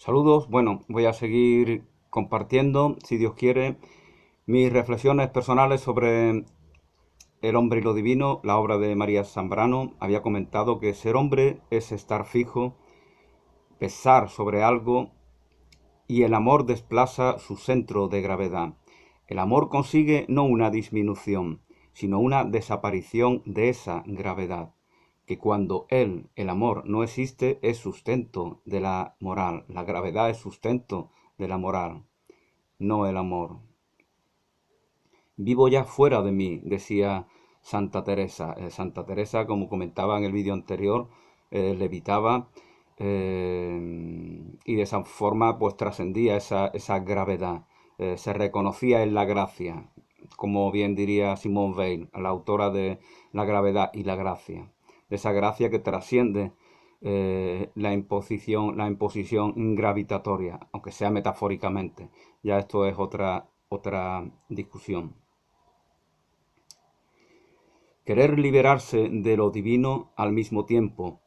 Saludos, bueno, voy a seguir compartiendo, si Dios quiere, mis reflexiones personales sobre El hombre y lo divino, la obra de María Zambrano. Había comentado que ser hombre es estar fijo, pesar sobre algo y el amor desplaza su centro de gravedad. El amor consigue no una disminución, sino una desaparición de esa gravedad, que cuando el amor, no existe, es sustento de la moral. La gravedad es sustento de la moral, no el amor. Vivo ya fuera de mí, decía Santa Teresa. Santa Teresa, como comentaba en el vídeo anterior, levitaba y de esa forma pues trascendía esa gravedad. Se reconocía en la gracia, como bien diría Simone Weil, la autora de La gravedad y la gracia. De esa gracia que trasciende la imposición gravitatoria, aunque sea metafóricamente. Ya esto es otra discusión. Querer liberarse de lo divino al mismo tiempo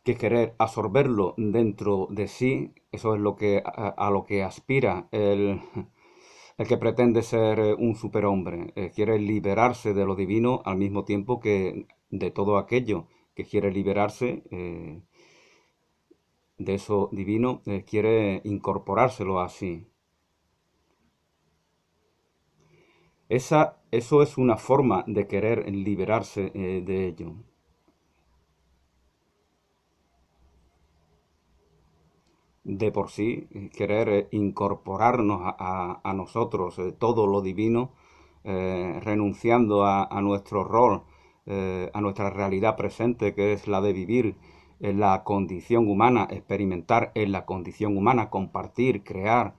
que querer absorberlo dentro de sí, eso es a lo que aspira el que pretende ser un superhombre. Quiere liberarse de lo divino al mismo tiempo que de todo aquello que quiere liberarse de eso divino, quiere incorporárselo así. Eso es una forma de querer liberarse de ello. De por sí, querer incorporarnos a nosotros todo lo divino, renunciando a nuestro rol, a nuestra realidad presente, que es la de vivir en la condición humana, experimentar en la condición humana, compartir, crear,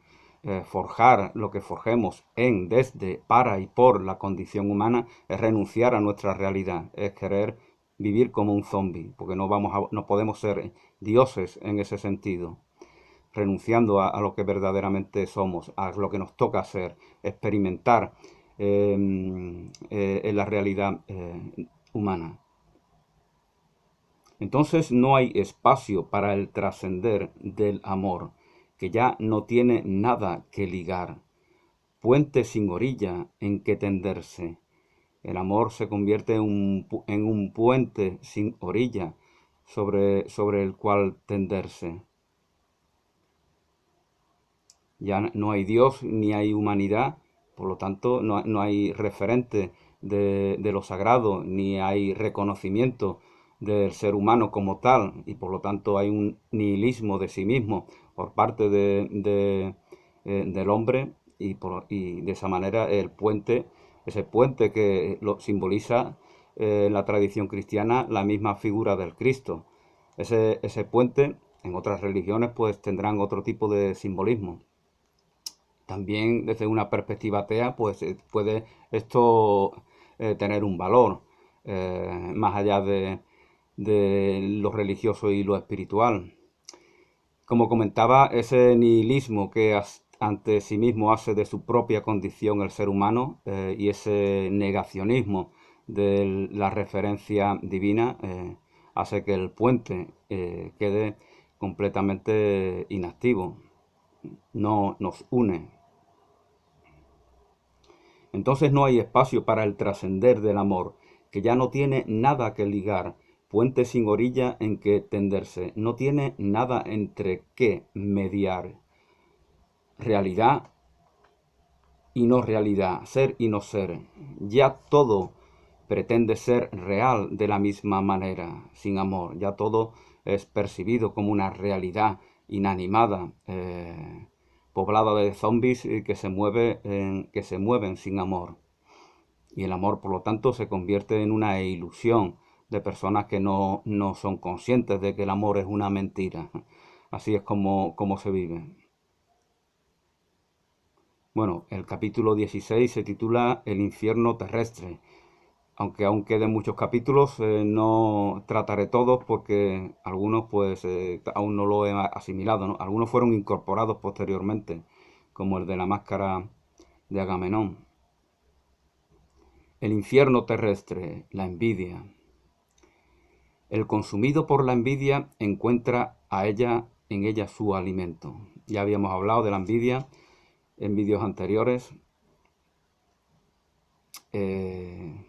forjar lo que forjemos en, desde, para y por la condición humana, es renunciar a nuestra realidad, es querer vivir como un zombie, porque no podemos ser dioses en ese sentido, renunciando a lo que verdaderamente somos, a lo que nos toca hacer, experimentar en la realidad humana. Entonces no hay espacio para el trascender del amor, que ya no tiene nada que ligar, puente sin orilla en que tenderse. El amor se convierte en un puente sin orilla sobre el cual tenderse. Ya no hay Dios ni hay humanidad, por lo tanto no hay referente de lo sagrado, ni hay reconocimiento del ser humano como tal, y por lo tanto hay un nihilismo de sí mismo por parte del hombre, y de esa manera ese puente que lo simboliza la tradición cristiana, la misma figura del Cristo. Ese puente en otras religiones pues tendrán otro tipo de simbolismo. También desde una perspectiva atea, pues puede esto tener un valor más allá de lo religioso y lo espiritual. Como comentaba, ese nihilismo que ante sí mismo hace de su propia condición el ser humano, y ese negacionismo de la referencia divina hace que el puente quede completamente inactivo, no nos une. Entonces no hay espacio para el trascender del amor, que ya no tiene nada que ligar, puente sin orilla en que tenderse, no tiene nada entre qué mediar. Realidad y no realidad, ser y no ser. Ya todo pretende ser real de la misma manera, sin amor. Ya todo es percibido como una realidad inanimada, poblada de zombies que se mueven sin amor. Y el amor, por lo tanto, se convierte en una ilusión de personas que no son conscientes de que el amor es una mentira. Así es como se vive. Bueno, el capítulo 16 se titula El infierno terrestre. Aunque aún queden muchos capítulos, no trataré todos porque algunos pues aún no lo he asimilado, ¿no? Algunos fueron incorporados posteriormente, como el de la máscara de Agamenón. El infierno terrestre, la envidia. El consumido por la envidia encuentra a ella en ella su alimento. Ya habíamos hablado de la envidia en vídeos anteriores. eh,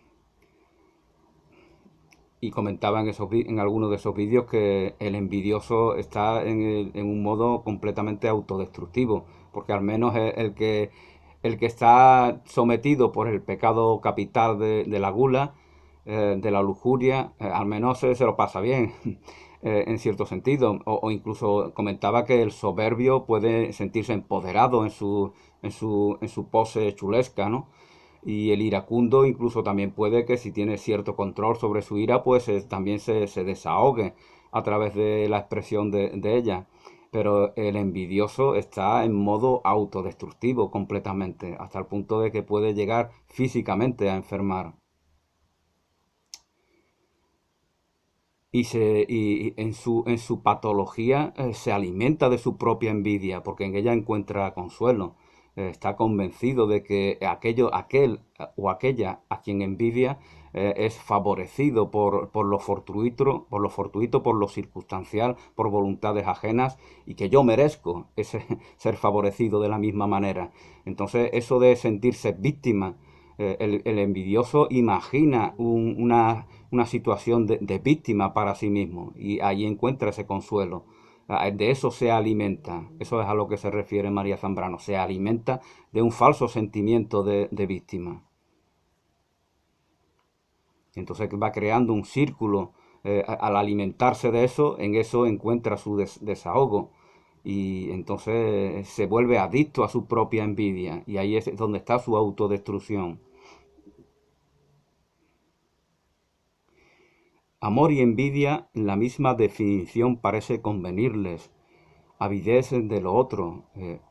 y comentaba en algunos de esos vídeos que el envidioso está en un modo completamente autodestructivo, porque al menos el que está sometido por el pecado capital de la gula, de la lujuria, al menos se lo pasa bien, en cierto sentido. O incluso comentaba que el soberbio puede sentirse empoderado en su pose chulesca, ¿no? Y el iracundo incluso también puede que, si tiene cierto control sobre su ira, pues también se desahogue a través de la expresión de ella. Pero el envidioso está en modo autodestructivo completamente, hasta el punto de que puede llegar físicamente a enfermar. Y en su patología, se alimenta de su propia envidia, porque en ella encuentra consuelo. Está convencido de que aquel o aquella a quien envidia, es favorecido por lo fortuito, por lo circunstancial, por voluntades ajenas, y que yo merezco ser favorecido de la misma manera. Entonces, eso de sentirse víctima, el envidioso imagina una situación de víctima para sí mismo, y ahí encuentra ese consuelo. De eso se alimenta. Eso es a lo que se refiere María Zambrano. Se alimenta de un falso sentimiento de víctima. Entonces va creando un círculo. Al alimentarse de eso, en eso encuentra su desahogo. Y entonces se vuelve adicto a su propia envidia. Y ahí es donde está su autodestrucción. Amor y envidia, la misma definición parece convenirles. Avidez de lo otro.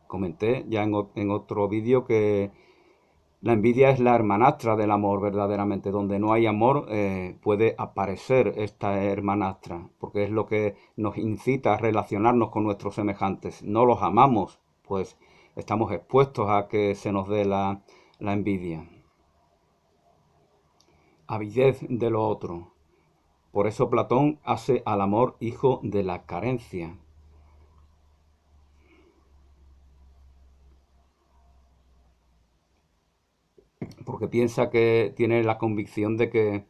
Comenté ya en otro vídeo que la envidia es la hermanastra del amor, verdaderamente. Donde no hay amor, puede aparecer esta hermanastra, porque es lo que nos incita a relacionarnos con nuestros semejantes. No los amamos, pues estamos expuestos a que se nos dé la envidia. Avidez de lo otro. Por eso Platón hace al amor hijo de la carencia. Porque piensa que tiene la convicción de que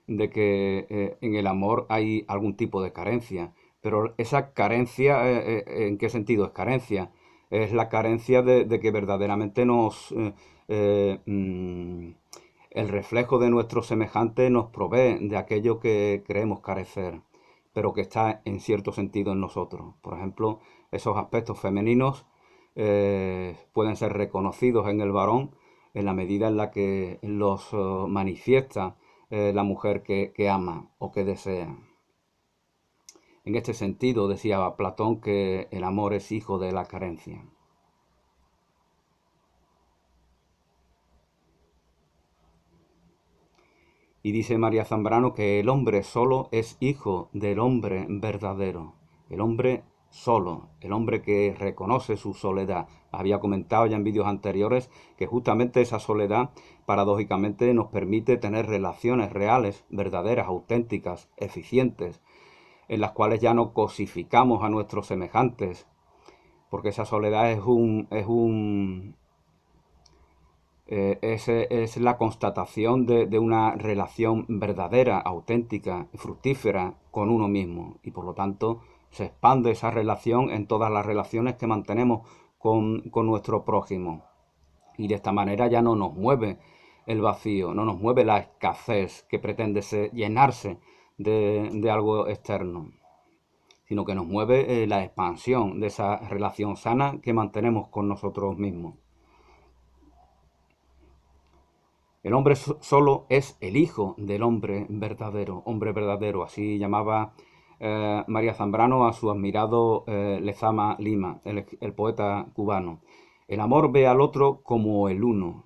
en el amor hay algún tipo de carencia. Pero esa carencia, ¿en qué sentido es carencia? Es la carencia de que verdaderamente eh, mm, el reflejo de nuestros semejantes nos provee de aquello que creemos carecer, pero que está en cierto sentido en nosotros. Por ejemplo, esos aspectos femeninos, pueden ser reconocidos en el varón en la medida en la que los manifiesta, la mujer que ama o que desea. En este sentido, decía Platón que el amor es hijo de la carencia. Y dice María Zambrano que el hombre solo es hijo del hombre verdadero. El hombre solo, el hombre que reconoce su soledad. Había comentado ya en vídeos anteriores que justamente esa soledad, paradójicamente, nos permite tener relaciones reales, verdaderas, auténticas, eficientes, en las cuales ya no cosificamos a nuestros semejantes, porque esa soledad es la constatación de una relación verdadera, auténtica, fructífera con uno mismo, y por lo tanto se expande esa relación en todas las relaciones que mantenemos con nuestro prójimo. Y de esta manera ya no nos mueve el vacío, no nos mueve la escasez que pretende llenarse de algo externo, sino que nos mueve, la expansión de esa relación sana que mantenemos con nosotros mismos. El hombre solo es el hijo del hombre verdadero, así llamaba, María Zambrano a su admirado, Lezama Lima, el poeta cubano. El amor ve al otro como el uno,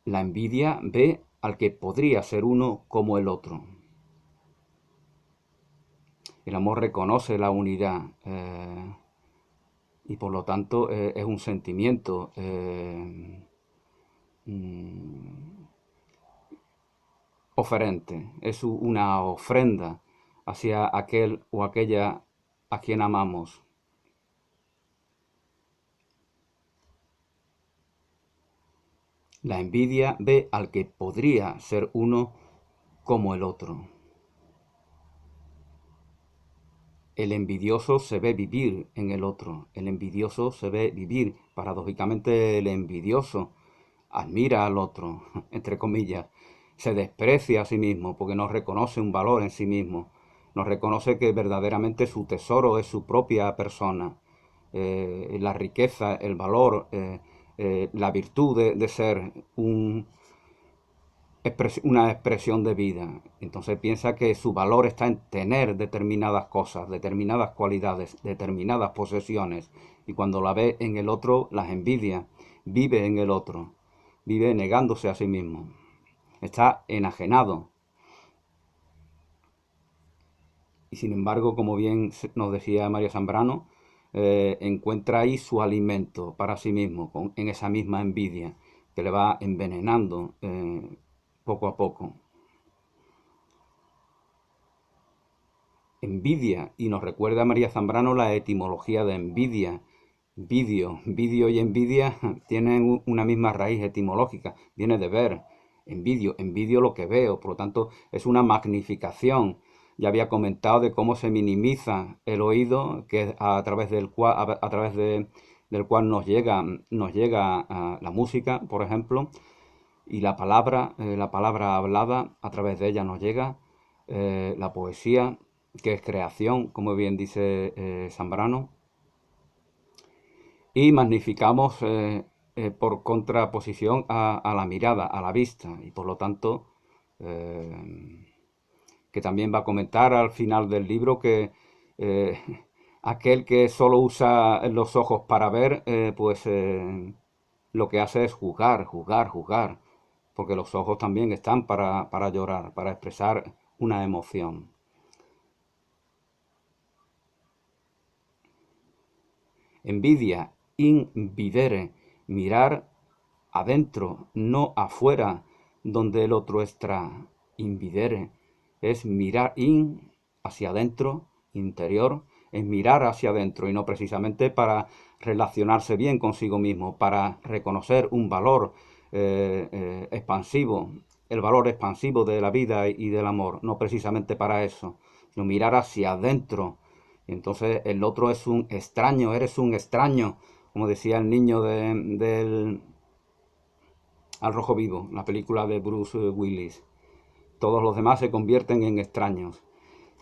la envidia ve al que podría ser uno como el otro. El amor reconoce la unidad, y por lo tanto, es un sentimiento, mm, oferente, es una ofrenda hacia aquel o aquella a quien amamos. La envidia ve al que podría ser uno como el otro. El envidioso se ve vivir en el otro. El envidioso se ve vivir. Paradójicamente, el envidioso admira al otro, entre comillas. Se desprecia a sí mismo porque no reconoce un valor en sí mismo. No reconoce que verdaderamente su tesoro es su propia persona. La riqueza, el valor, la virtud de ser una expresión de vida. Entonces piensa que su valor está en tener determinadas cosas, determinadas cualidades, determinadas posesiones. Y cuando la ve en el otro, las envidia. Vive en el otro. Vive negándose a sí mismo. Está enajenado. Y sin embargo, como bien nos decía María Zambrano, encuentra ahí su alimento para sí mismo, en esa misma envidia que le va envenenando poco a poco. Envidia, y nos recuerda María Zambrano la etimología de envidia. Vidio y envidia tienen una misma raíz etimológica, viene de ver. Envidio lo que veo, por lo tanto es una magnificación. Ya había comentado de cómo se minimiza el oído, que es a través del cual, del cual nos llega la música, por ejemplo, y la palabra hablada, a través de ella nos llega la poesía, que es creación, como bien dice Zambrano, y magnificamos por contraposición a la mirada, a la vista, y por lo tanto, que también va a comentar al final del libro que eh, aquel que solo usa los ojos para ver, lo que hace es juzgar, porque los ojos también están para llorar, para expresar una emoción. Envidia, invidere, mirar adentro, no afuera, donde el otro está. Invidere es mirar hacia adentro, interior, es mirar hacia adentro y no precisamente para relacionarse bien consigo mismo, para reconocer un valor expansivo, el valor expansivo de la vida y del amor, no precisamente para eso, sino mirar hacia adentro. Y entonces el otro es un extraño, eres un extraño, como decía el niño del Al Rojo Vivo, la película de Bruce Willis. Todos los demás se convierten en extraños.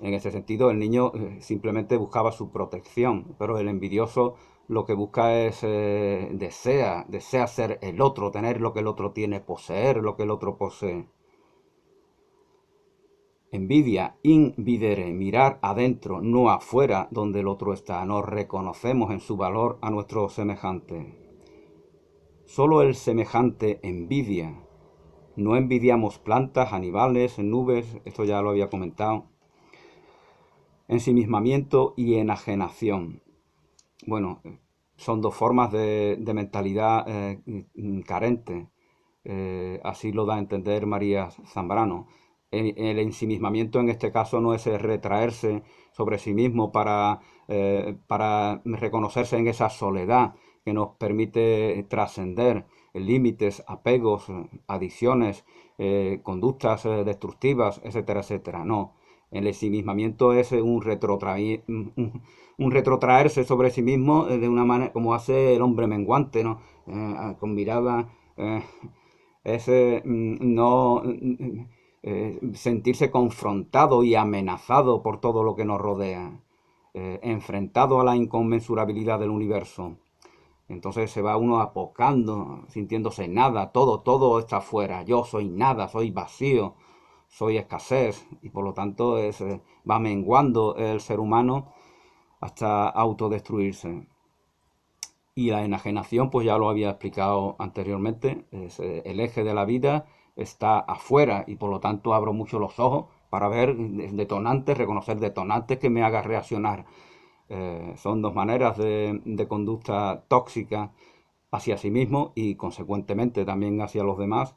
En ese sentido, el niño simplemente buscaba su protección, pero el envidioso lo que busca es, desea ser el otro, tener lo que el otro tiene, poseer lo que el otro posee. Envidia, invidere, mirar adentro, no afuera donde el otro está. Nos reconocemos en su valor a nuestro semejante. Solo el semejante envidia. No envidiamos plantas, animales, nubes, esto ya lo había comentado. Ensimismamiento y enajenación. Bueno, son dos formas de mentalidad carente. Así lo da a entender María Zambrano. El ensimismamiento en este caso no es retraerse sobre sí mismo para reconocerse en esa soledad que nos permite trascender límites, apegos, adicciones, conductas destructivas, etcétera, etcétera. No, el ensimismamiento es un retrotraerse sobre sí mismo de una manera como hace el hombre menguante, ¿no? Con mirada, no sentirse confrontado y amenazado por todo lo que nos rodea, enfrentado a la inconmensurabilidad del universo. Entonces se va uno apocando, sintiéndose nada, todo está afuera. Yo soy nada, soy vacío, soy escasez y por lo tanto va menguando el ser humano hasta autodestruirse. Y la enajenación, pues ya lo había explicado anteriormente, es, el eje de la vida está afuera y por lo tanto abro mucho los ojos para ver detonantes, reconocer detonantes que me hagan reaccionar. Son dos maneras de conducta tóxica hacia sí mismo y consecuentemente también hacia los demás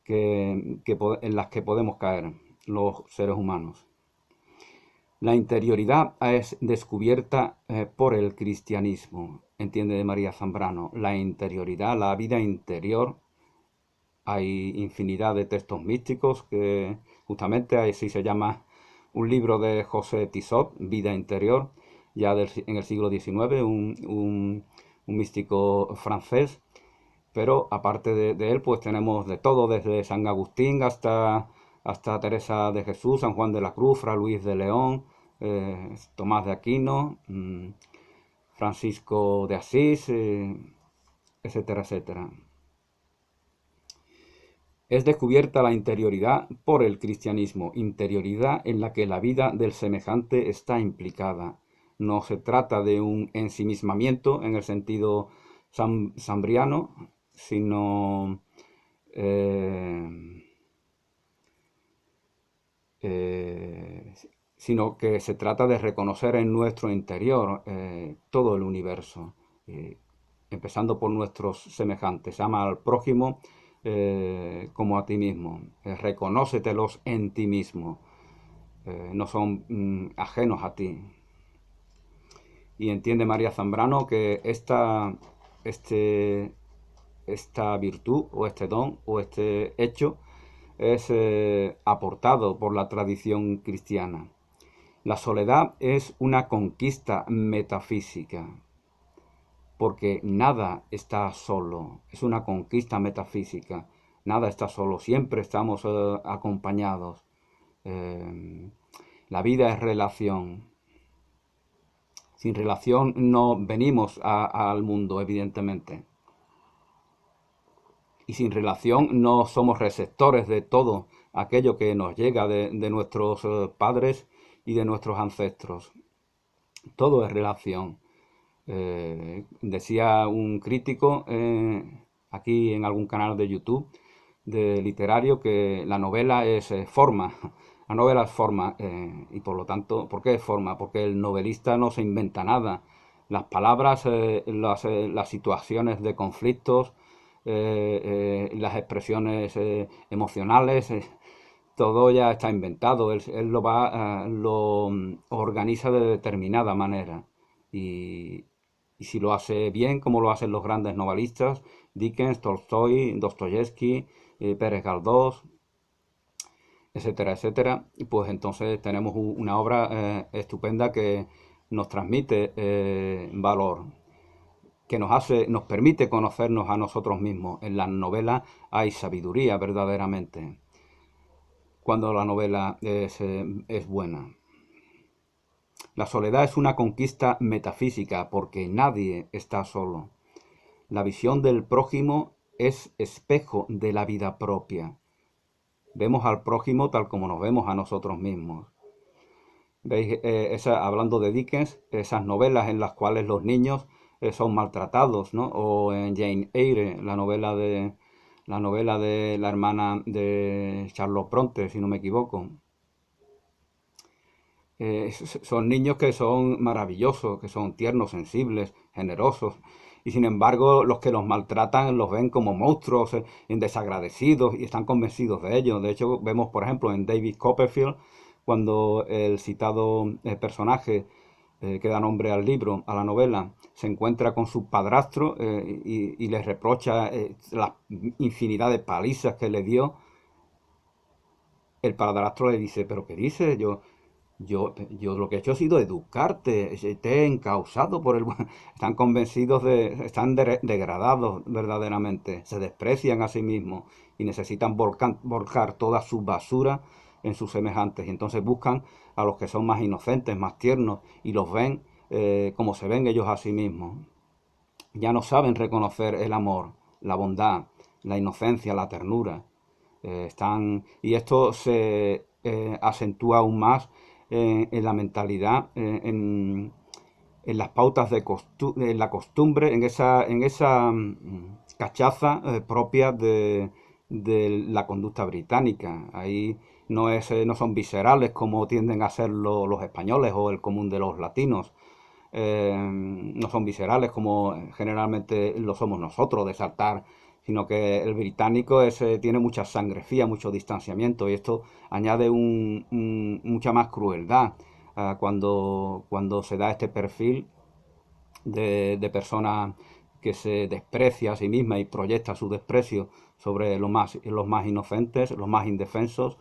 en las que podemos caer los seres humanos. La interioridad es descubierta por el cristianismo, entiende María Zambrano. La interioridad, la vida interior. Hay infinidad de textos místicos que justamente así se llama un libro de José Tissot, Vida Interior, ya en el siglo XIX, un místico francés. Pero aparte de él, pues tenemos de todo, desde San Agustín hasta Teresa de Jesús, San Juan de la Cruz, Fra Luis de León, Tomás de Aquino, Francisco de Asís, etcétera, etcétera. Es descubierta la interioridad por el cristianismo, interioridad en la que la vida del semejante está implicada. No se trata de un ensimismamiento en el sentido sambriano, sino eh, eh, sino que se trata de reconocer en nuestro interior todo el universo, eh, empezando por nuestros semejantes. Ama al prójimo como a ti mismo, reconócetelos en ti mismo, no son ajenos a ti. Y entiende María Zambrano que este, esta virtud o este don o este hecho es aportado por la tradición cristiana. La soledad es una conquista metafísica, porque nada está solo, es una conquista metafísica, nada está solo, siempre estamos acompañados. Eh, la vida es relación. Sin relación no venimos al mundo, evidentemente. Y sin relación no somos receptores de todo aquello que nos llega de nuestros padres y de nuestros ancestros. Todo es relación. Decía un crítico aquí en algún canal de YouTube de literario que la novela es forma. La novela es forma y por lo tanto, ¿por qué es forma? Porque el novelista no se inventa nada. Las palabras, las situaciones de conflictos, las expresiones emocionales, todo ya está inventado. Él lo organiza de determinada manera. Y, y si lo hace bien, como lo hacen los grandes novelistas, Dickens, Tolstoy, Dostoyevsky, Pérez Galdós, etcétera, etcétera, pues entonces tenemos una obra estupenda que nos transmite valor, que nos permite conocernos a nosotros mismos. En las novelas hay sabiduría verdaderamente, cuando la novela es buena. La soledad es una conquista metafísica porque nadie está solo. La visión del prójimo es espejo de la vida propia. Vemos al prójimo tal como nos vemos a nosotros mismos. ¿Veis? Hablando de Dickens, esas novelas en las cuales los niños son maltratados, ¿no? O en Jane Eyre, la novela de la hermana de Charlotte Bronte, si no me equivoco. Son niños que son maravillosos, que son tiernos, sensibles, generosos. Y sin embargo, los que los maltratan los ven como monstruos, desagradecidos y están convencidos de ello. De hecho, vemos, por ejemplo, en David Copperfield, cuando el citado personaje que da nombre al libro, a la novela, se encuentra con su padrastro y le reprocha la infinidad de palizas que le dio. El padrastro le dice, ¿pero qué dices? Yo lo que he hecho ha sido educarte, te he encausado por el... Están convencidos están degradados verdaderamente, se desprecian a sí mismos y necesitan volcar toda su basura en sus semejantes. Y entonces buscan a los que son más inocentes, más tiernos, y los ven como se ven ellos a sí mismos. Ya no saben reconocer el amor, la bondad, la inocencia, la ternura. Y esto se acentúa aún más en la mentalidad, en las pautas en la costumbre, en esa cachaza propia de la conducta británica. Ahí no son viscerales como tienden a ser los españoles o el común de los latinos. No son viscerales como generalmente lo somos nosotros, de saltar, sino que el británico tiene mucha sangre fría, mucho distanciamiento, y esto añade mucha más crueldad cuando se da este perfil de persona que se desprecia a sí misma y proyecta su desprecio sobre los más inocentes, los más indefensos.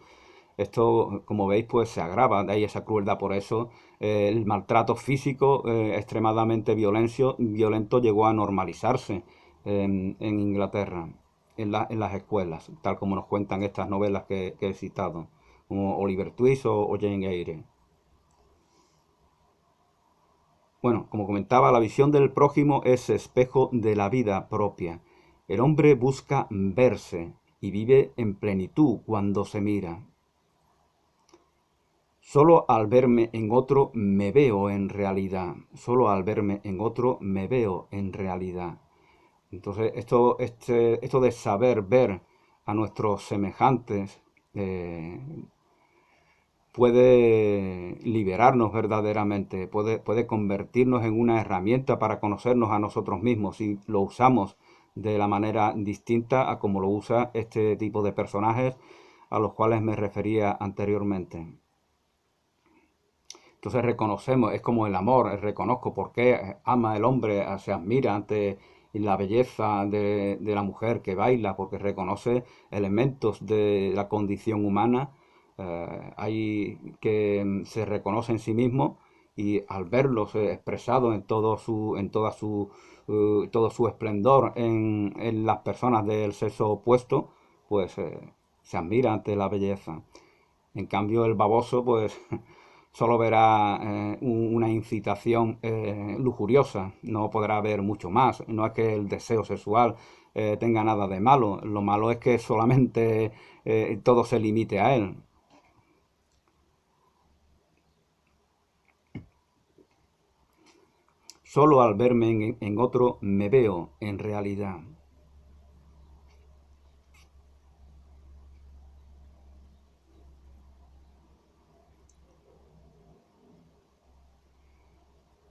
Esto, como veis, pues se agrava, de ahí esa crueldad. Por eso el maltrato físico extremadamente violento llegó a normalizarse en Inglaterra, en las escuelas, tal como nos cuentan estas novelas que he citado, como Oliver Twist o Jane Eyre. Bueno, como comentaba, la visión del prójimo es espejo de la vida propia. El hombre busca verse y vive en plenitud cuando se mira. Solo al verme en otro me veo en realidad. Solo al verme en otro me veo en realidad. Entonces, esto de saber ver a nuestros semejantes eh, puede liberarnos verdaderamente, puede convertirnos en una herramienta para conocernos a nosotros mismos si lo usamos de la manera distinta a como lo usa este tipo de personajes a los cuales me refería anteriormente. Entonces reconocemos, es como el amor, reconozco por qué ama el hombre, se admira ante la belleza de la mujer que baila, porque reconoce elementos de la condición humana, hay que se reconoce en sí mismo y al verlos expresados todo su esplendor en las personas del sexo opuesto, pues se admira ante la belleza. En cambio, el baboso, pues solo verá una incitación lujuriosa, no podrá ver mucho más. No es que el deseo sexual tenga nada de malo, lo malo es que solamente todo se limite a él. Solo al verme en otro me veo en realidad.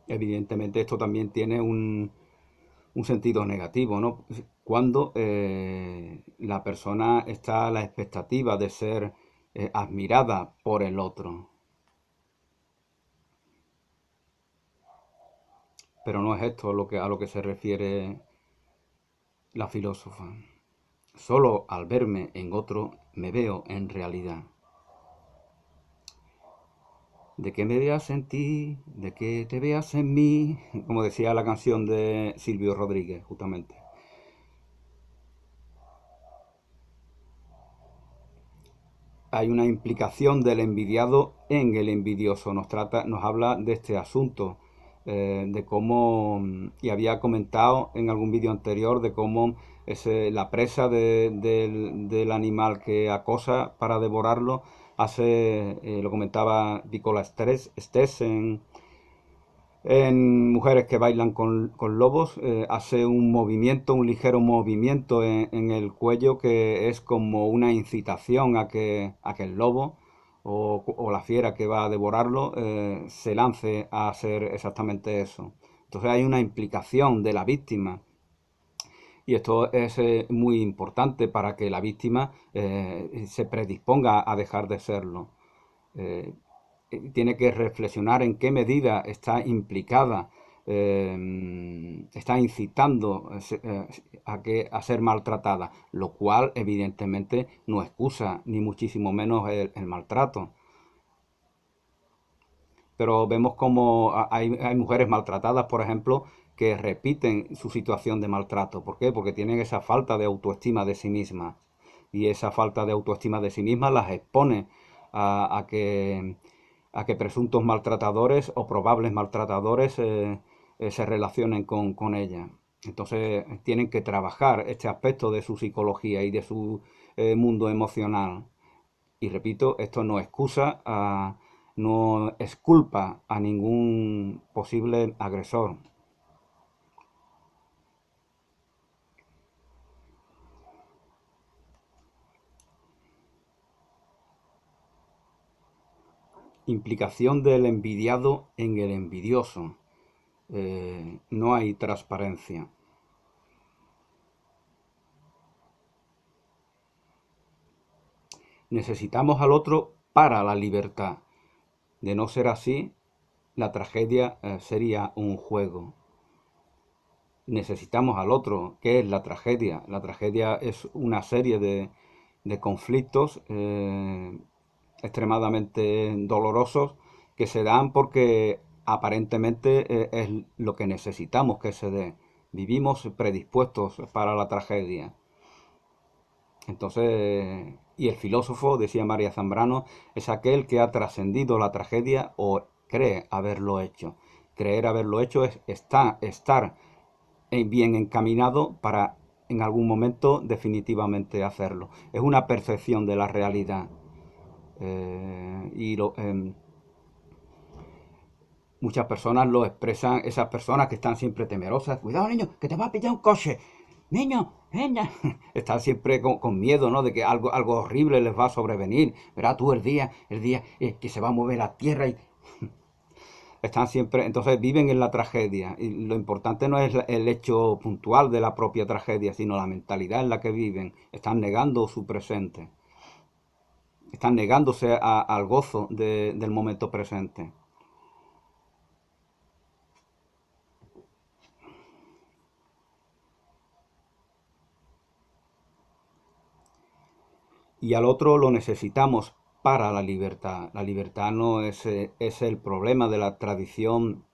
Evidentemente esto también tiene un sentido negativo, ¿no? Cuando la persona está a la expectativa de ser admirada por el otro. Pero no es esto a lo que se refiere la filósofa. Solo al verme en otro me veo en realidad. De que me veas en ti, de que te veas en mí, como decía la canción de Silvio Rodríguez, justamente. Hay una implicación del envidiado en el envidioso. Nos habla de este asunto, de cómo, y había comentado en algún vídeo anterior, de cómo la presa del animal que acosa para devorarlo lo comentaba Nicola Stes en mujeres que bailan con lobos, hace un movimiento, un ligero movimiento en el cuello que es como una incitación a que el lobo o la fiera que va a devorarlo se lance a hacer exactamente eso. Entonces hay una implicación de la víctima y esto es muy importante para que la víctima se predisponga a dejar de serlo. Eh, Tiene que reflexionar en qué medida está implicada, está incitando a ser maltratada, lo cual evidentemente no excusa ni muchísimo menos el maltrato. Pero vemos como hay mujeres maltratadas, por ejemplo, que repiten su situación de maltrato. ¿Por qué? Porque tienen esa falta de autoestima de sí mismas. Y esa falta de autoestima de sí mismas las expone a, a que, a que presuntos maltratadores o probables maltratadores se relacionen con ella. Entonces tienen que trabajar este aspecto de su psicología y de su mundo emocional. Y repito, esto no excusa, no exculpa a ningún posible agresor. Implicación del envidiado en el envidioso. No hay transparencia. Necesitamos al otro para la libertad. De no ser así, la tragedia sería un juego. Necesitamos al otro. ¿Qué es la tragedia? La tragedia es una serie de conflictos extremadamente dolorosos que se dan porque aparentemente es lo que necesitamos que se dé. Vivimos predispuestos para la tragedia. Entonces, y el filósofo, decía María Zambrano, es aquel que ha trascendido la tragedia o cree haberlo hecho. Creer haberlo hecho es estar bien encaminado para en algún momento definitivamente hacerlo. Es una percepción de la realidad. Y muchas personas lo expresan, esas personas que están siempre temerosas. Cuidado, niño, que te va a pillar un coche. Niño, niña. Están siempre con miedo, ¿no? De que algo horrible les va a sobrevenir. Verás tú el día que se va a mover la tierra y están siempre, entonces viven en la tragedia. Y lo importante no es el hecho puntual de la propia tragedia, sino la mentalidad en la que viven. Están negando su presente. Están negándose al gozo del momento presente. Y al otro lo necesitamos para la libertad. La libertad no es el problema de la tradición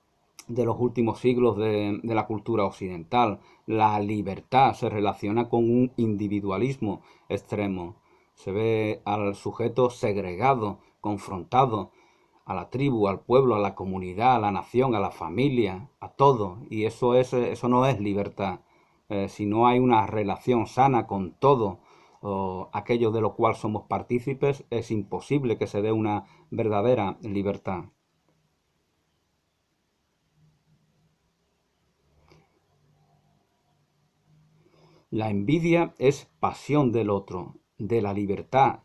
de los últimos siglos de la cultura occidental. La libertad se relaciona con un individualismo extremo. Se ve al sujeto segregado, confrontado, a la tribu, al pueblo, a la comunidad, a la nación, a la familia, a todo. Y eso no es libertad. Si no hay una relación sana con todo aquello de lo cual somos partícipes, es imposible que se dé una verdadera libertad. La envidia es pasión del otro, de la libertad,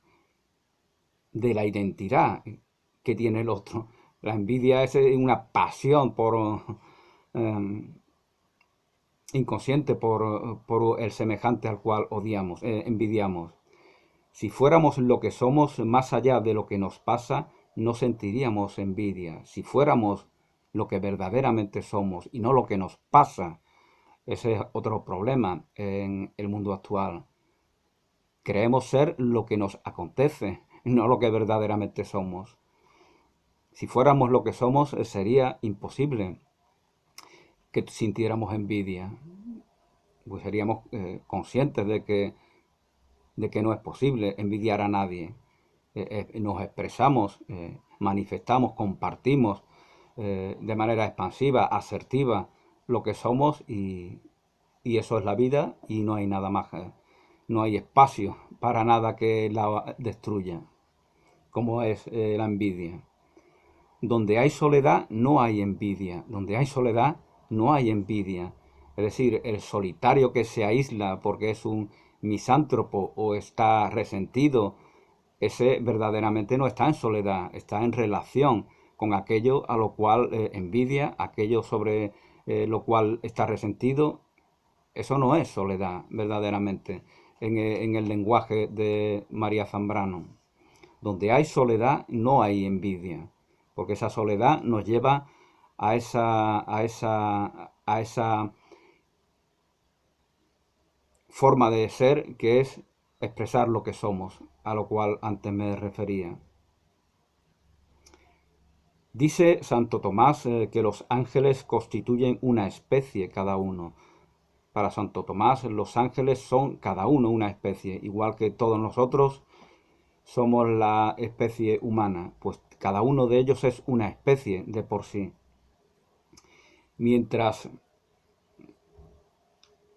de la identidad que tiene el otro. La envidia es una pasión eh, inconsciente por el semejante al cual odiamos, envidiamos. Si fuéramos lo que somos más allá de lo que nos pasa, no sentiríamos envidia. Si fuéramos lo que verdaderamente somos y no lo que nos pasa, ese es otro problema en el mundo actual. Creemos ser lo que nos acontece, no lo que verdaderamente somos. Si fuéramos lo que somos, sería imposible que sintiéramos envidia. Pues seríamos conscientes de que no es posible envidiar a nadie. Nos expresamos, manifestamos, compartimos de manera expansiva, asertiva, lo que somos y eso es la vida y no hay nada más. No hay espacio para nada que la destruya, como es la envidia. Donde hay soledad no hay envidia. Donde hay soledad no hay envidia. Es decir, el solitario que se aísla porque es un misántropo o está resentido, ese verdaderamente no está en soledad, está en relación con aquello a lo cual envidia, aquello sobre lo cual está resentido. Eso no es soledad verdaderamente en el lenguaje de María Zambrano. Donde hay soledad no hay envidia, porque esa soledad nos lleva a esa forma de ser que es expresar lo que somos, a lo cual antes me refería. Dice Santo Tomás que los ángeles constituyen una especie cada uno. Para Santo Tomás los ángeles son cada uno una especie, igual que todos nosotros somos la especie humana, pues cada uno de ellos es una especie de por sí. Mientras,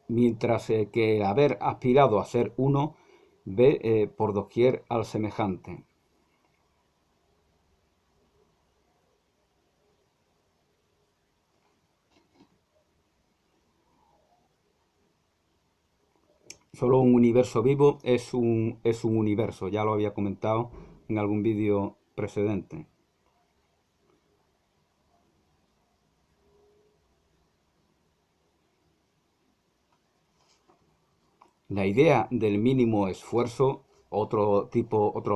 mientras que el haber aspirado a ser uno ve por doquier al semejante. Solo un universo vivo es un universo, ya lo había comentado en algún vídeo precedente. La idea del mínimo esfuerzo, otro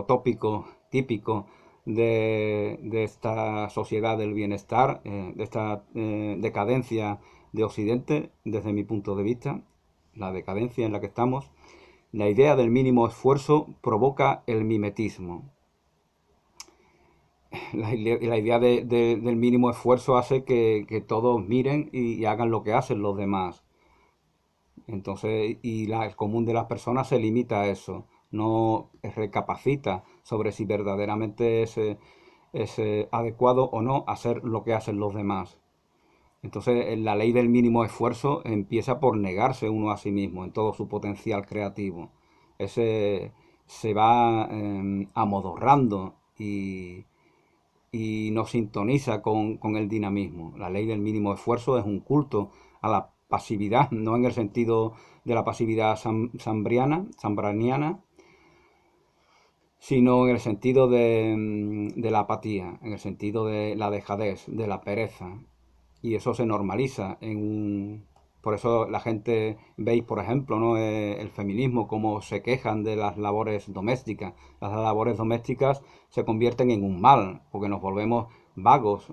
tópico típico de esta sociedad del bienestar, de esta decadencia de Occidente, desde mi punto de vista, la decadencia en la que estamos. La idea del mínimo esfuerzo provoca el mimetismo. La idea del mínimo esfuerzo hace que todos miren y hagan lo que hacen los demás. Entonces, el común de las personas se limita a eso, no recapacita sobre si verdaderamente es adecuado o no hacer lo que hacen los demás. Entonces, la ley del mínimo esfuerzo empieza por negarse uno a sí mismo en todo su potencial creativo. Ese se va amodorrando y no sintoniza con el dinamismo. La ley del mínimo esfuerzo es un culto a la pasividad, no en el sentido de la pasividad sambraniana, sino en el sentido de la apatía, en el sentido de la dejadez, de la pereza. Y eso se normaliza por eso la gente, veis por ejemplo, ¿no? El feminismo, cómo se quejan de las labores domésticas. Las labores domésticas se convierten en un mal, porque nos volvemos vagos.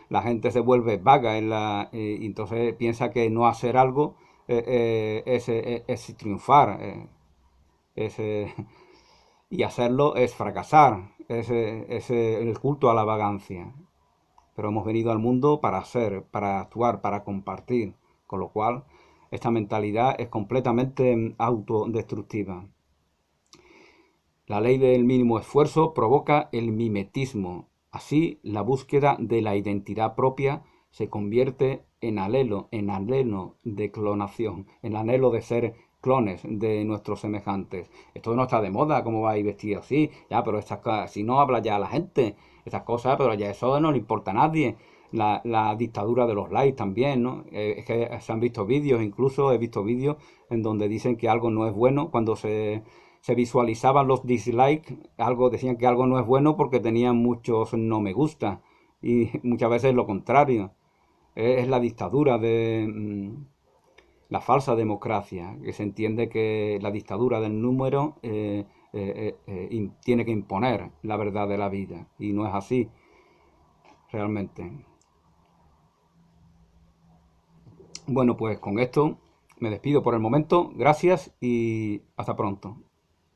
La gente se vuelve vaga y entonces piensa que no hacer algo es triunfar. Y hacerlo es fracasar. Es el culto a la vagancia. Pero hemos venido al mundo para hacer, para actuar, para compartir, con lo cual esta mentalidad es completamente autodestructiva. La ley del mínimo esfuerzo provoca el mimetismo. Así, la búsqueda de la identidad propia se convierte en anhelo de clonación, en anhelo de ser clones de nuestros semejantes. Esto no está de moda, ¿cómo vais vestido así? Ya, pero si no habla ya la gente, estas cosas, pero ya eso no le importa a nadie. La dictadura de los likes también, ¿no? Es que se han visto vídeos, incluso he visto vídeos en donde dicen que algo no es bueno cuando se visualizaban los dislikes, decían que algo no es bueno porque tenían muchos no me gusta y muchas veces lo contrario. Es la dictadura de la falsa democracia, que se entiende que la dictadura del número tiene que imponer la verdad de la vida y no es así realmente. Bueno, pues con esto me despido por el momento. Gracias y hasta pronto.